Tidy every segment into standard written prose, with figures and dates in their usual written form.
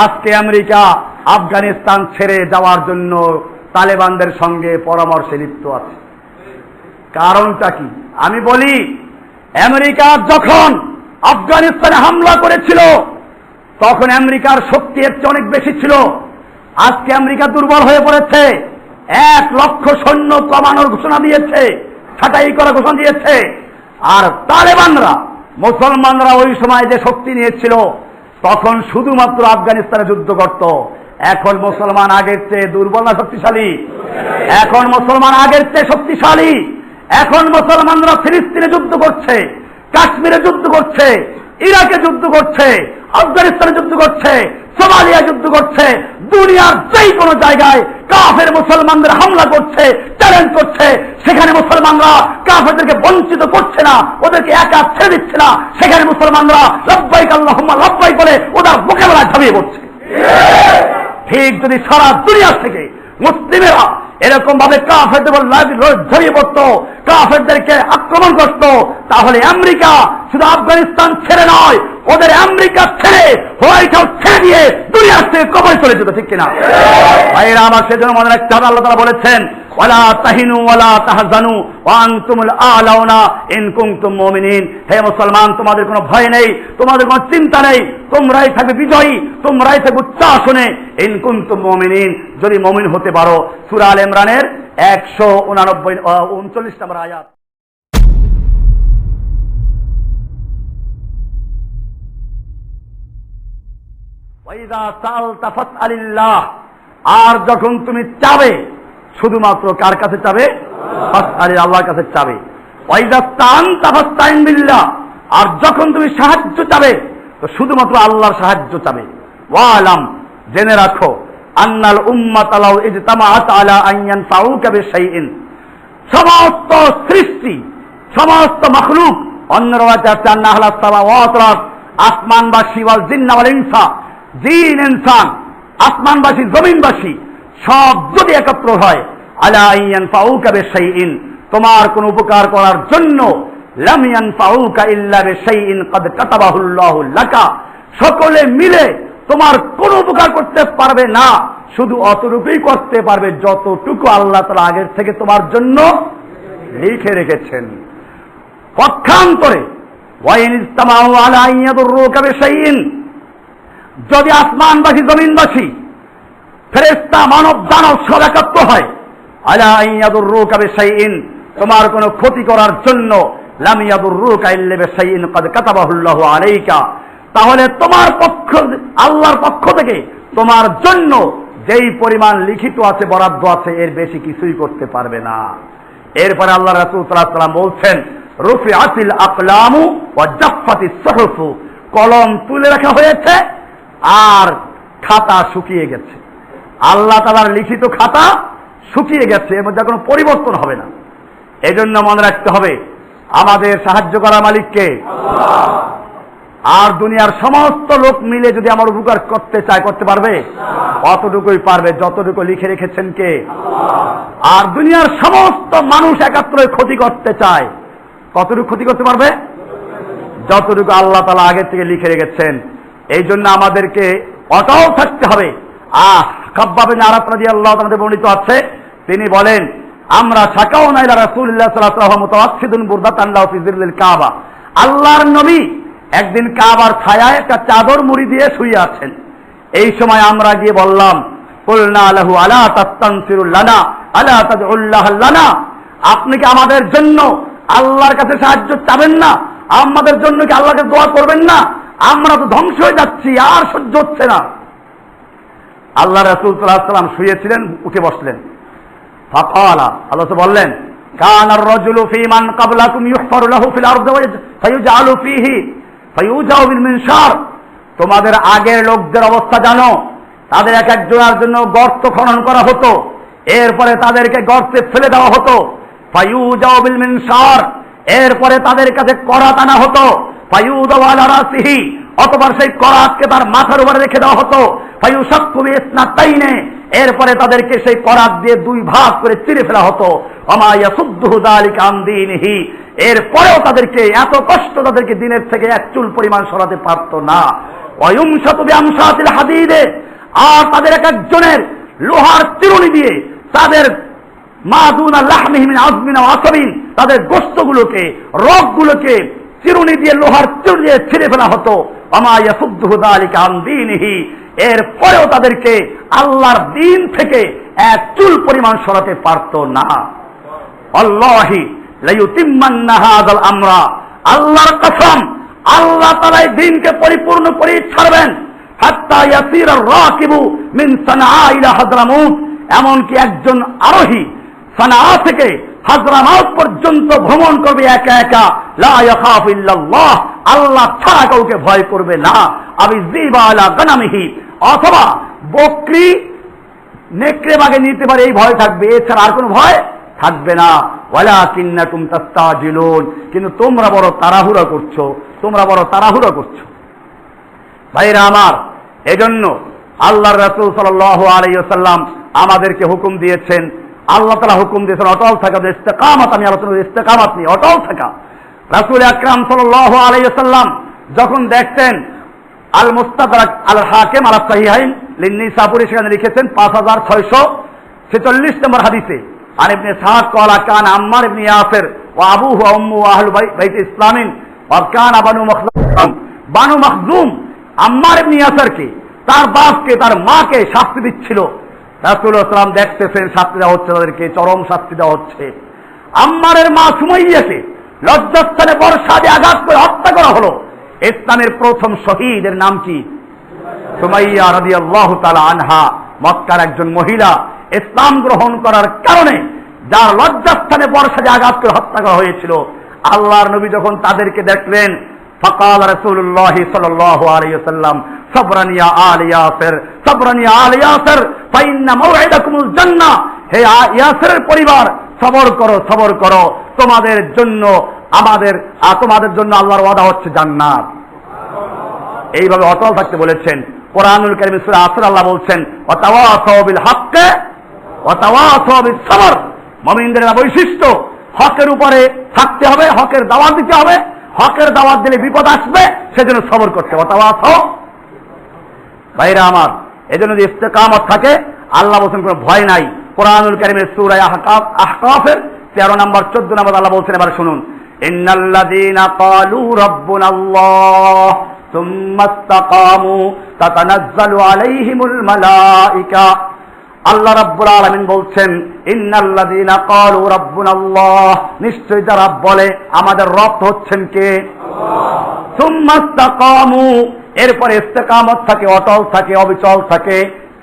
আজকে আমেরিকা আফগানিস্তান ছেড়ে যাওয়ার জন্য তালেবানদের সঙ্গে পরামর্শে লিপ্ত আছে। কারণটা কি? আমি বলি, আমেরিকা যখন আফগানিস্তানে হামলা করেছিল তখন আমেরিকার শক্তি এর চেয়ে অনেক বেশি ছিল। আজকে আমেরিকা দুর্বল হয়ে পড়েছে, 1,00,000 সৈন্য কমানোর ঘোষণা দিয়েছে, ছাঁটাই করার ঘোষণা দিয়েছে। আর তালেবানরা, মুসলমানরা ওই সময় যে শক্তি নিয়েছিল তখন শুধুমাত্র আফগানিস্তানে যুদ্ধ করত। এখন মুসলমান আগের চেয়ে দুর্বল না শক্তিশালী? এখন মুসলমান আগের চেয়ে শক্তিশালী। এখন মুসলমানরা ফিলিস্তিনে যুদ্ধ করছে, কাশ্মীরে যুদ্ধ করছে, ইরাকে যুদ্ধ করছে, আফগানিস্তানে যুদ্ধ করছে, সোমালিয়া যুদ্ধ করছে। দুনিয়ার যেই কোনো জায়গায় কাফের মুসলমানদের হামলা করছে, চ্যালেঞ্জ করছে, সেখানে মুসলমানরা কাফেরদেরকে বঞ্চিত করছে না, ওদেরকে একা ছেড়ে দিচ্ছে না। সেখানে মুসলমানরা লব্বাইক আল্লাহুম্মা লব্বাইক বলে ওদের মোকাবেলায় ঝাঁপিয়ে পড়ছে। ঠিক যদি সারা দুনিয়া থেকে মুসলিমেরা এরকম ভাবে কাফেরদের ঝরিয়ে পড়তো, কাফেরদেরকে আক্রমণ করত, তাহলে আমেরিকা শুধু আফগানিস্তান ছেড়ে নয়, ওদের আমেরিকা ছেড়ে হোয়াইট হাউস ছেড়ে দিয়ে দুনিয়ার থেকে কবরে চলে যেত। ঠিক কিনা ভাইরা আমার? সেজন্য মনে রাখতে হবে, আল্লাহ তাআলা বলেছেন, ওয়ালা তাহিনু ওয়ালা তাহজানু ওয়া আনতুমুল আ'লাউনা ইন কুনতুম মুমিনিন। হে মুসলমান, তোমাদের কোনো ভয় নেই, তোমাদের কোনো চিন্তা নেই, তোমরাই থাকবে বিজয়ী, তোমরাই থাকবে উচ্চ আসনে, ইন কুনতুম মুমিনিন, যদি মুমিন হতে পারো। সূরা আল ইমরানের 139 নম্বর আয়াত। ওয়াইদা সালতা ফাসআলিল্লাহ, আর যখন তুমি চাবে শুধুমাত্র কার কাছে চাবে? ফাসআলিল্লাহ, আল্লাহর কাছে চাবে। ওয়াইদা স্তানতা ফাসতাইন বিল্লাহ, আর যখন তুমি সাহায্য চাবে তো শুধুমাত্র আল্লাহর সাহায্য চাবে। ওয়ালাম, জেনে রাখো, আন্নাল উম্মাতা লাউ ইজতামাআত আলা আন ইয়ানফাউকা বিশাইইন, সমস্ত সৃষ্টি, সমস্ত মাখলুক, অন্য রাওয়াতে আছে আন্না আহলাস সামাওয়াত ওয়াল আরদ, আসমানবাসী ওয়াল জিন্না ওয়াল ইনসা, জিন ইনসান, আসমানবাসী জমিনবাসী সব যদি একত্র হয়, আলা আন ইয়ানফাউকা বিশাইইন, তোমার কোন উপকার করার জন্য, লাম ইয়ানফাউকা ইল্লা বিশাইইন ক্বাদ কাতাবাহুল্লাহু লাকা, সকলে মিলে তোমার কোন উপকার করতে পারবে না, শুধু অতটুকুই করতে পারবে যতটুকু আল্লাহ তাআলা আগের থেকে তোমার জন্য লিখে রেখেছেন। পক্ষান্তরে ওয়াইন ইজতামাউ আলা আন ইয়াদুররুকা বিশাইইন, যদি আসমানবাসী জমিনবাসী ফেরেশতা মানব দানব সব একত্র হয়, আলা আন ইয়াদুররুকা বিশাইইন, তোমার কোনো ক্ষতি করার জন্য, লাম ইয়াদুররুকা ইল্লা বিশাইইন ক্বাদ কাতাবাহুল্লাহু আলাইকা, তাহলে তোমার পক্ষ, আল্লাহর পক্ষ থেকে তোমার জন্য যেই পরিমাণ লিখিত আছে, বরাদ্দ আছে, এর বেশি কিছুই করতে পারবে না। এরপরে আল্লাহ রাসূল সাল্লাল্লাহু আলাইহি ওয়াসাল্লাম বলছেন, রুফিআতিল আকলামু ওয়া জাফফাতিস সুহুফু, কলম তুলে রাখা হয়েছে আর খাতা শুকিয়ে গেছে। আল্লাহ তাআলার লিখিত খাতা শুকিয়ে গেছে, এর মধ্যে কোনো পরিবর্তন হবে না। এজন্য মনে রাখতে হবে, আমাদের সাহায্য করা মালিককে আল্লাহ। আর দুনিয়ার সমস্ত লোক মিলে যদি আমার উপকার করতে চায়, করতে পারবে? অতটুকুই পারবে যতটুকু লিখে রেখেছেন কে? আল্লাহ। আর দুনিয়ার সমস্ত মানুষ একাত্র ক্ষতি করতে চায়, কতটুকু ক্ষতি করতে পারবে? যতটুকু আল্লাহ তাআলা আগে থেকে লিখে রেখেছেন। এই জন্য আমাদেরকে অটল থাকতে হবে। খাব্বাব বিন আরাত রাদিয়াল্লাহু তাআলা বর্ণিত আছে, তিনি বলেন, আমরা শাকাউনা ইলা রাসূলিল্লাহ সাল্লাল্লাহু আলাইহি ওয়াসাল্লাম মুতাওয়াসসিদুন বুরদাতান লাহু ফি যিল্লিল কাবা, আল্লাহর নবী একদিন কাবার ছায়ায় একটা চাদর মুড়ি দিয়ে শুয়ে আছেন। এই সময় আমরা গিয়ে বললাম, কুলনা লাহু আলা তাস্তানসিরু লানা আলা তাদউল্লাহ লানা, আপনি কি আমাদের জন্য আল্লাহর কাছে সাহায্য চাবেন না? আমাদের জন্য কি আল্লাহকে দোয়া করবেন না? আমরা তো ধ্বংস হয়ে যাচ্ছি, আর সহ্য হচ্ছে না। আল্লাহ রাসূল সাল্লাল্লাহু আলাইহি ওয়াসাল্লাম শুয়েছিলেন, উঠে বসলেন। ফাকালা, আল্লাহ বললেন, কানার রাজুলু ফি মান ক্বাবলাকুম ইউহফারু লাহু ফিল আরদি ফায়ুজআলু ফিহি ফায়ুজাউ বিল মিনশার, তোমাদের আগের লোকদের অবস্থা জানো, তাদের এক একজনের জন্য গর্ত খনন করা হতো, এরপরে তাদেরকে গর্তে ফেলে দেওয়া হতো, ফায়ুজাউ বিল মিনশার, এরপরে তাদের কাছে করাত আনা হতো, ফায়ুদাউ আলা রাসিহি, অতঃপর সেই করাতকে তার মাথার উপরে রেখে দেওয়া হতো, ফায়ুশাক্কু বিইসনাতাইনে, এরপরে তাদেরকে সেই করাত দিয়ে দুই ভাগ করে চিরে ফেলা হতো, ওমা ইয়াসুদ্দুহু যালিকা আন দীনিহি, এরপরেও তাদেরকে এত কষ্ট, তাদেরকে দিনের থেকে এক চুল পরিমাণ সরাতে পারত না। ওয়ায়ুমশাতু বিআমশাতিল হাদীদে, আর তাদের এক একজনের লোহার চিরুনি দিয়ে তাদের মাদুনা লাহমিহি মিন আযমিন ওয়া আসাবিন, তাদের গোশতগুলোকে, রগগুলোকে চিরুনি দিয়ে, লোহার চিরুনি দিয়ে ছিঁড়ে ফেলা হতো। ওমা ইয়াসুদ্দুহু যালিকা আন দীনিহি, এরপরেও তাদেরকে আল্লাহর দিন থেকে এক চুল পরিমাণ সরাতে পারত না। আল্লাহি লাইউতিম্মান্না হাযাল আমরা, আল্লাহর কসম, আল্লাহ তাআলা এই দিনকে পরিপূর্ণ করে ছাড়বেন। হাত্তা ইয়াসির আর-রাকিবু মিন সানআ ইলা হাযরামাউত, এমনকি একজন আরোহী সানআ থেকে হাযরামাউত পর্যন্ত ভ্রমণ করবে একা একা, লা ইয়াখাফু ইল্লাল্লাহ, আল্লাহ ছাড়া কাউকে ভয় করবে না। আবি যিবা আলা গানামিহি, অথবা বকরি নেকড়ে বাগে নিতে পারে এই ভয় থাকবে, এছাড়া আর কোনো ভয় থাকবে না। ওয়ালাকিন্নাকুম তাস্তাজিলুন, কিন্তু তোমরা বড় তাড়াহুড়া করছো, তোমরা বড় তাড়াহুড়া করছো। ভাইরা আমার, এজন্য আল্লাহর রাসূল সাল্লাল্লাহু আলাইহি ওয়াসাল্লাম আমাদেরকে হুকুম দিয়েছেন, আল্লাহ তাআলা হুকুম দিয়েছেন অটল থাকা, ইস্তেকামত। আমি আলোচনা করি ইস্তেকামত নিয়ে, অটল থাকা। রাসূল আকরাম সাল্লাল্লাহু আলাইহি ওয়াসাল্লাম যখন দেখতেন আল মুস্তাদরাক আল হাকিম আলা সাহিহাইন লিন-নিসাপুরি, সেখানে লিখেছেন 5646 নম্বর হাদিসে, আর ইবনে সাদ ক্বালা কান আম্মার ইবনে ইয়াসির ওয়া আবুহু ওয়া উম্মুহু ওয়া আহলু বাইত ইসলামিন ওয়া কানা বানু মখজুম, আম্মার ইবনে ইয়াসিরকে, তার বাপকে, তার মাকে শাস্তি দিচ্ছিল। রাসূলুল্লাহ সাল্লাল্লাহু আলাইহি ওয়াসাল্লাম দেখতেছেন শাস্তি দেওয়া হচ্ছে, তাদেরকে চরম শাস্তি দেওয়া হচ্ছে। আম্মারের মা সুমাইয়াকে লজ্জাস্থানে বর্ষা দিয়ে আঘাত করে হত্যা করা হলো। ইসলামের প্রথম শহীদের নাম কি? সুমাইয়া রাদিয়াল্লাহু তাআলা আনহা, মক্কার একজন মহিলা, ইসলাম গ্রহণ করার কারণে যার লজ্জাস্থানে বর্ষা দিয়ে আঘাত করে হত্যা করা হয়েছিল। আল্লাহর নবী যখন তাদেরকে দেখলেন, ফাকাল রাসূলুল্লাহ সাল্লাল্লাহু আলাইহি ওয়াসাল্লাম সাবরান ইয়া আলি ইয়াসির, সাবরান ইয়া আলি ইয়াসির, ফাইন্না মাওইদাকুমুল জান্নাহ, হে ইয়াসিরের পরিবার, সবর করো, সবর করো, তোমাদের জন্য তোমাদের জন্য আল্লাহর ওয়াদা হচ্ছে জান্নাত। এইভাবে অটল থাকতে বলেছেন। কোরআনুল কারীমে সূরা আসর আল্লাহ বলছেন, ওয়া তাওয়াসাউ বিল হক্কি ওয়া তাওয়াসাউ বিস সবর, মুমিনদের বৈশিষ্ট্য হকের উপরে থাকতে হবে, হকের দাওয়াত দিতে হবে, হকের দাওয়াত দিলে বিপদ আসবে, সেজন্য সবর করতে হবে। ওয়া তাওয়াসাউ, ভাইরা আমার, এজন্য যে ইস্তেকামত থাকে, আল্লাহ বলছেন কোনো ভয় নাই। কোরআনুল কারীমের সূরা আহকাফের 13 নম্বর 14 নম্বর আল্লাহ বলছেন, এবার শুনুন, ইন্নাল্লাযীনা ক্বালু রাব্বুনাল্লাহ সুম্মা ইসতাকামু তাতানাজ্জালু আলাইহিমুল মালায়েকা, আল্লাহ রাব্বুল আলামিন বলছেন, ইন্নাল্লাযীনা ক্বালু রাব্বুনাল্লাহ, নিশ্চয় যারা বলে আমাদের রব হচ্ছেন কে? আল্লাহ। সুম্মা ইসতাকামু, এরপরে ইস্তেকামত থাকে, অটল থাকে, অবিচল থাকে,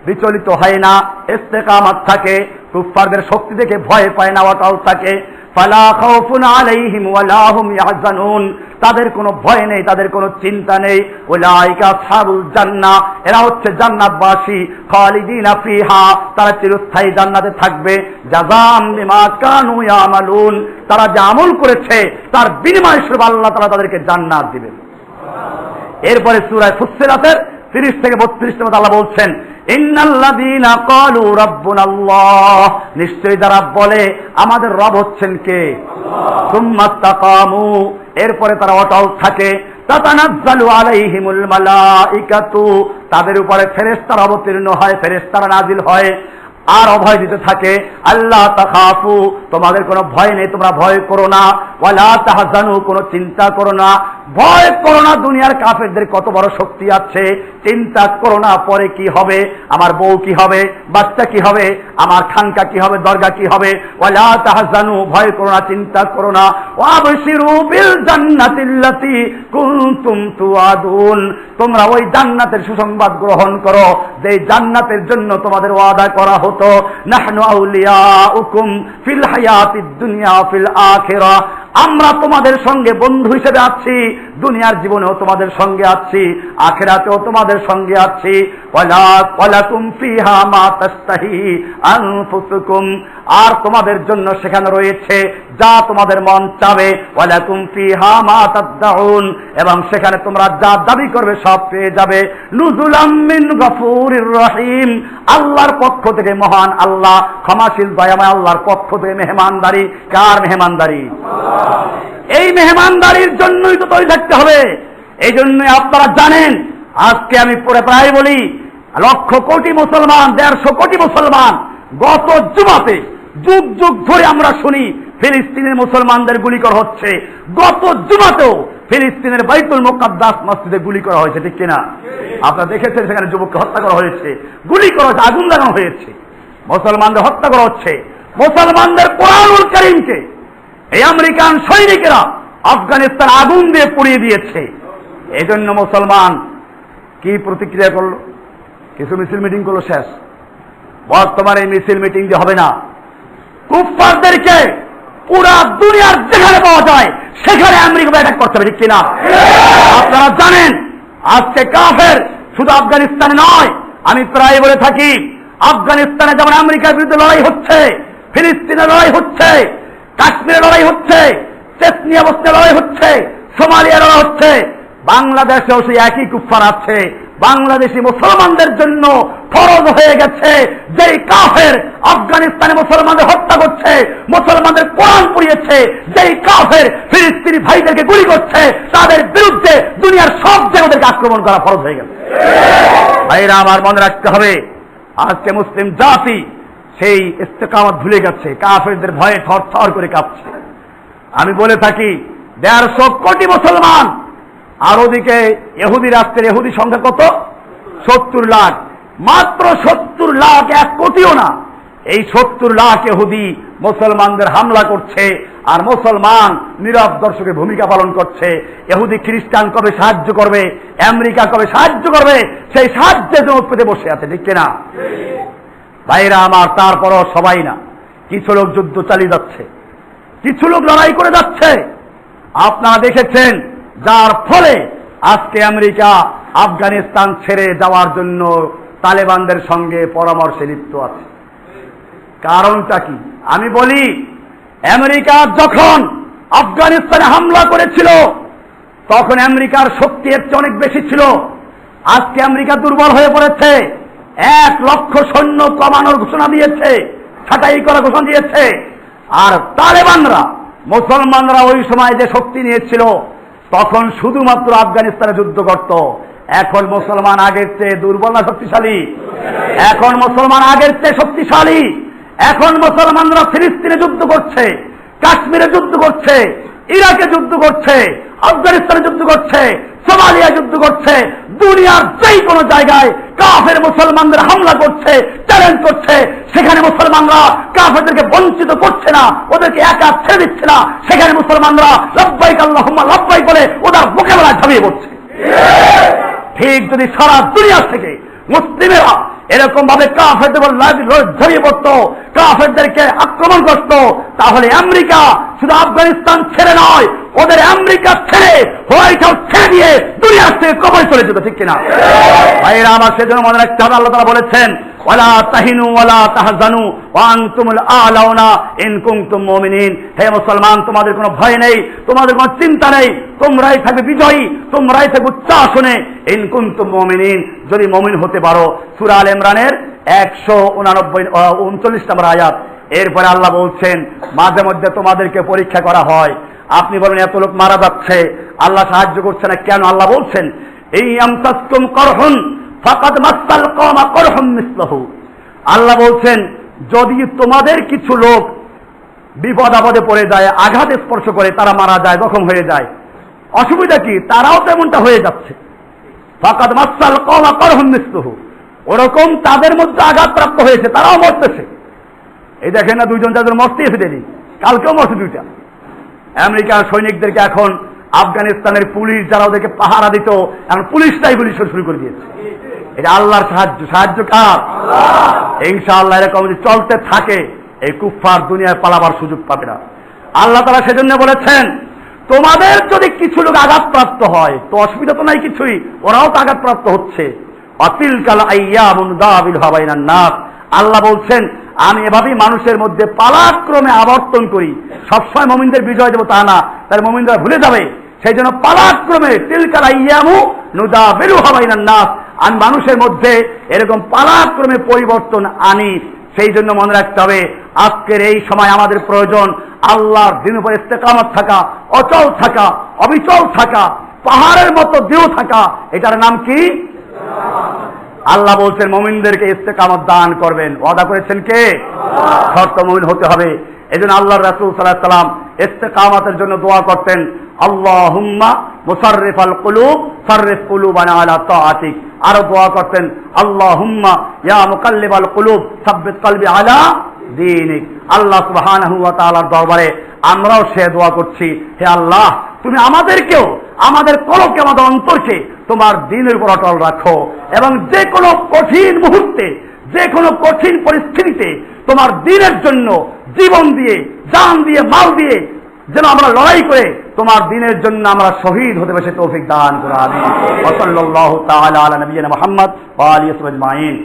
বিচলিত হয় না, ইস্তেকামত থাকে, কুফফারদের শক্তি দেখে ভয় পায় না, অটল থাকে। ফালা খাউফুন আলাইহিম ওয়ালা হুম ইয়াহজানুন, তাদের কোনো ভয় নেই, তাদের কোনো চিন্তা নেই। উলাইকা আসহাবুল জান্নাহ, এরা হচ্ছে জান্নাতবাসী। খালিদিনা ফিহা, তারা চিরস্থায়ী জান্নাতে থাকবে। জাযাম বিমা কানু ইয়ামালুন, তারা যা আমল করেছে তার বিনিময় স্বরূপ আল্লাহ তাআলা তাদেরকে জান্নাত দিবেন। এরপরে সূরা ফুসসিলাতের 30 থেকে 32 নম্বর আল্লাহ বলছেন, ইন্নাল্লাযীনা ক্বালু রাব্বুনাল্লাহ, নিশ্চয়ই যারা বলে আমাদের রব হচ্ছেন কে? আল্লাহ। সুম্মা ইসতাকামু, এরপরে তারা অটল থাকে। তাতানাজ্জালু আলাইহিমুল মালায়েকাতু, তাদের উপরে ফেরেশতারা অবতীর্ণ হয়, ফেরেশতারা নাজিল হয়, আর অভয় দিতে থাকে। আল্লাহ তাখাফু, তোমাদের কোনো ভয় নেই, তোমরা ভয় করো না। ওয়ালা তাহজানু, কোনো চিন্তা করো না, ভয় করো না। দুনিয়ার কাফেরদের কত বড় শক্তি আছে, চিন্তা করো না পরে কি হবে, আমার বউ কি হবে, বাচ্চা কি হবে, আমার খানকা কি হবে, দরগা কি হবে। ওয়ালা তাহজানু, ভয় করো না, চিন্তা করো না। ওয়াবশিরু বিল জান্নাতিল্লাতী কুনতুম তুআদুন, তোমরা ওই জান্নাতের সুসংবাদ গ্রহণ করো যে জান্নাতের জন্য তোমাদের ওয়াদা করা হতো। নাহনু আউলিয়াউকুম ফিল হায়াতিদ দুনিয়া ফিল আখিরাহ, আমরা তোমাদের সঙ্গে বন্ধু হিসেবে আছি, দুনিয়ার জীবনেও তোমাদের সঙ্গে আছি, আখিরাতেও তোমাদের সঙ্গে আছি। ওয়ালাকুম ফিহা মা তাশতাহি আনফুসুকুম, আর তোমাদের জন্য সেখানে রয়েছে যা তোমাদের মন চাবে। ওয়ালাকুম ফিহা মা তাদউন, এবং সেখানে তোমরা যা দাবি করবে সব পেয়ে যাবে। নুজুলাম মিন গফুরির রহিম, আল্লাহর পক্ষ থেকে, মহান আল্লাহ ক্ষমাশীল দয়াময় আল্লাহর পক্ষ থেকে মেহমানদারি। কার মেহমানদারি? এই মেহমানদারির জন্যই তো তৈরি থাকতে হবে। এই জন্যই আপনারা জানেন আজকে আমি প্রায় বলি, লক্ষ কোটি মুসলমান, 150 কোটি মুসলমান, গত জুমাতে যুগ যুগ ধরে আমরা শুনি ফিলিস্তিনের মুসলমানদের গুলি করা হচ্ছে। গত জুমাতেও ফিলিস্তিনের বাইতুল মুকাদ্দাস মসজিদে গুলি করা হয়েছে, ঠিক কিনা? আপনারা দেখেছেন, সেখানে যুবককে হত্যা করা হয়েছে, গুলি করা হয়েছে, আগুন লাগানো হয়েছে, মুসলমানদের হত্যা করা হচ্ছে। মুসলমানদের কোরআনুল কারীমকে এই আমেরিকান সৈনিকেরা আফগানিস্তান আগুন দিয়ে পুড়িয়ে দিয়েছে। এই জন্য মুসলমান কি প্রতিক্রিয়া করলো? কিছু মিছিল মিটিং করলো, শেষ। বর্তমানে মিছিল মিটিং যে হবে না, কুফফারদেরকে পুরা দুনিয়ার যেখানে পাওয়া যায় সেখানে আমেরিকা অ্যাটাক করতে হবে, ঠিক কিনা? আপনারা জানেন আজকে কাফের শুধু আফগানিস্তানে নয়, আমি প্রায় বলে থাকি, আফগানিস্তানে যেমন আমেরিকার বিরুদ্ধে লড়াই হচ্ছে, ফিলিস্তিনে লড়াই হচ্ছে, কাশ্মীরে লড়াই হচ্ছে, চেচনিয়া বস্তিতে লড়াই হচ্ছে, সোমালিয়া লড়াই হচ্ছে, বাংলাদেশেও সেই একই কুফফার আছে। বাংলাদেশি মুসলমানদের জন্য ফরজ হয়ে গেছে, যেই কাফের আফগানিস্তানে মুসলমানদের হত্যা করছে, মুসলমানদের কোরআন পুড়িয়েছে, যেই কাফের ফিলিস্তিনি ভাইদেরকে গুলি করছে, তাদের বিরুদ্ধে দুনিয়ার সব জায়গাদেরকে আক্রমণ করা ফরজ হয়ে গেছে। ভাইরা আমার, মনে রাখতে হবে, আজকে মুসলিম জাতি সেই ইস্তেকামত ভুলে গেছে, কাফেরদের ভয়ে থরথর করে কাঁপছে। আমি বলে থাকি 150 কোটি মুসলমান, আর ওদিকে ইহুদি রাষ্ট্রের ইহুদি সংখ্যা কত? 70 লাখ। মাত্র 70 লাখ, 1 কোটিও না। এই 70 লাখ ইহুদি মুসলমানদের হামলা করছে, আর মুসলমান নীরব দর্শকের ভূমিকা পালন করছে। ইহুদি খ্রিস্টান কবে সাহায্য করবে, আমেরিকা কবে সাহায্য করবে, সেই সাহায্যের জন্য পেতে বসে আছে, ঠিক কিনা? ভাইরা আমার, তারপরও সবাই না, কিছু লোক যুদ্ধ চালিয়ে যাচ্ছে, কিছু লোক লড়াই করে যাচ্ছে। আপনারা দেখেছেন, যার ফলে আজকে আমেরিকা আফগানিস্তান ছেড়ে যাওয়ার জন্য তালেবানদের সঙ্গে পরামর্শে লিপ্ত আছে। কারণটা কি? আমি বলি, আমেরিকা যখন আফগানিস্তানে হামলা করেছিল তখন আমেরিকার শক্তি এর চেয়ে অনেক বেশি ছিল। আজকে আমেরিকা দুর্বল হয়ে পড়েছে, 1 লক্ষ সৈন্য কমানোর ঘোষণা দিয়েছে, ছাঁটাই করার ঘোষণা দিয়েছে। আর তালেবানরা, মুসলমানরা ওই সময় যে শক্তি নিয়েছিল, তখন শুধুমাত্র আফগানিস্তানে যুদ্ধ করত। এখন মুসলমান আগের চেয়ে দুর্বল না শক্তিশালী? এখন মুসলমান আগের চেয়ে শক্তিশালী। এখন মুসলমানরা ফিলিস্তিনে যুদ্ধ করছে, কাশ্মীরে যুদ্ধ করছে, ইরাকে যুদ্ধ করছে, আফগানিস্তানে যুদ্ধ করছে, সোমালিয়া যুদ্ধ করছে। দুনিয়ার যেই কোনো জায়গায় কাফের মুসলমানদের হামলা করছে, চ্যালেঞ্জ করছে, সেখানে মুসলমানরা কাফেরদেরকে বঞ্চিত করছে না, ওদেরকে একা ছেড়ে দিচ্ছে না। সেখানে মুসলমানরা লব্বাইক আল্লাহুম্মা লব্বাইক বলে ওদের মোকাবেলায় ঝাঁপিয়ে পড়ছে। ঠিক যদি সারা দুনিয়া থেকে মুসলিমেরা এরকম ভাবে কাফেরদের ঝরিয়ে পড়ত, কাফেরদেরকে আক্রমণ করত, তাহলে আমেরিকা শুধু আফগানিস্তান ছেড়ে নয়, ওদের আমেরিকা ছেড়ে হোয়াইট হাউস ছেড়ে দিয়ে দুনিয়ার থেকে কবরে চলে যেত, ঠিক কিনা? ভাইরা আমার, সেজন্য মনে রাখতে হবে, আল্লাহ তাআলা বলেছেন, ওয়ালা তাহিনু ওয়ালা তাহজানু ওয়া আনতুমুল আ'লাউনা ইন কুনতুম মুমিনিন। হে মুসলমান, তোমাদের কোনো ভয় নেই, তোমাদের কোনো চিন্তা নেই, তোমরাই থাকবে বিজয়ী, তোমরাই থাকবে উচ্চাসনে, ইন কুনতুম মুমিনিন, যদি মুমিন হতে পারো। সূরা আল ইমরানের 139 নম্বর আয়াত। এরপরে আল্লাহ বলছেন, মাঝে মধ্যে তোমাদেরকে পরীক্ষা করা হয়। আপনি বলেন, এত লোক মারা যাচ্ছে, আল্লাহ সাহায্য করছে না কেন? আল্লাহ বলছেন, এই আমতাসকুম করহুন ফাকাদ মাসাল কওমা করহুম মিসলহু। আল্লাহ বলছেন, যদি তোমাদের কিছু লোক বিপদ আপদে পড়ে যায়, আঘাতে স্পর্শ করে, তারা মারা যায়, জখম হয়ে যায়, অসুবিধা কি? তারাও তেমনটা হয়ে যাচ্ছে। ফাকাদ মাসাল কওমা করহুম মিসলহু, ওরকম তাদের মধ্যে আঘাতপ্রাপ্ত হয়েছে, তারাও মরতেছে। এই দেখেন না, 2 জন 4 জন মরতেই ফেলেনি, কালকেও মরছে 2টা। আমেরিকার সৈনিকদেরকে এখন আফগানিস্তানের পুলিশ যারা ওদেরকে পাহারা দিত, এখন পুলিশটাই গুলি শুরু করে দিয়েছে। এটা আল্লাহর সাহায্য। সাহায্য কার? ইনশাআল্লাহ এরকম যদি চলতে থাকে, এই কুফফার দুনিয়ায় পালাবার সুযোগ পাবে না। আল্লাহ তাআলা সেজন্য বলেছেন, তোমাদের যদি কিছু লোক আঘাতপ্রাপ্ত হয় তো অসুবিধা তো নাই কিছুই, ওরাও তো আঘাতপ্রাপ্ত হচ্ছে। অতিলকাল আইয়ামুন দাবিলহা বাইনান নাস। আল্লাহ বলছেন, আমি এভাবেই মানুষের মধ্যে পালাক্রমে আবর্তন করি। সবসময় মুমিনদের বিজয় দেব তা না, তার মুমিনরা ভুলে যাবে। সেই জন্য পালাক্রমে তিলকাল আইয়ামু নুদাবিলুহা বাইনান নাস, আমি মানুষের মধ্যে এরকম পালাক্রমে পরিবর্তন আনি। সেই জন্য মনে রাখতে হবে, আজকের এই সময় আমাদের প্রয়োজন আল্লাহর দ্বীনের উপর ইস্তেকামত থাকা, অচল থাকা, অবিচল থাকা। পাহাড়ের মতো দৃঢ় থাকা, এটার নাম কি? আল্লাহ বলছেন মুমিনদেরকে ইস্তেকামত দান করবেন, ওয়াদা করেছেন কে? শর্ত মুমিন হতে হবে। এজন্য আল্লাহর রাসূল সাল্লাল্লাহু আলাইহি ওয়াসাল্লাম ইস্তেকামতের জন্য দোয়া করতেন, আল্লাহুম্মা মুসাররিফাল কুলুব সাররিফ কুলুবানা আলা তাআতিক। আরো দোয়া করতেন, আল্লাহুম্মা ইয়া মুকাল্লিবাল কুলুব সাব্বিত কলবি আলা দীনিক। আল্লাহ সুবহানাহু ওয়া তাআলার দরবারে আমরাও সে দোয়া করছি, হে আল্লাহ তুমি আমাদেরকেও, আমাদের কলবকে, আমাদের অন্তরকে তোমার দ্বীনের উপর অটল রাখো, এবং যে কোনো কঠিন মুহূর্তে, যে কোনো কঠিন পরিস্থিতিতে তোমার দ্বীনের জন্য জীবন দিয়ে, জান দিয়ে, মাল দিয়ে যেন আমরা লড়াই করে তোমার দ্বীনের জন্য আমরা শহীদ হতে পারি, তৌফিক দান করো। আমিন। ওয়া সাল্লাল্লাহু তাআলা আলা নবিয়িনা মুহাম্মদ ওয়া আলিহি ওয়া সাহবিহি আজমাইন।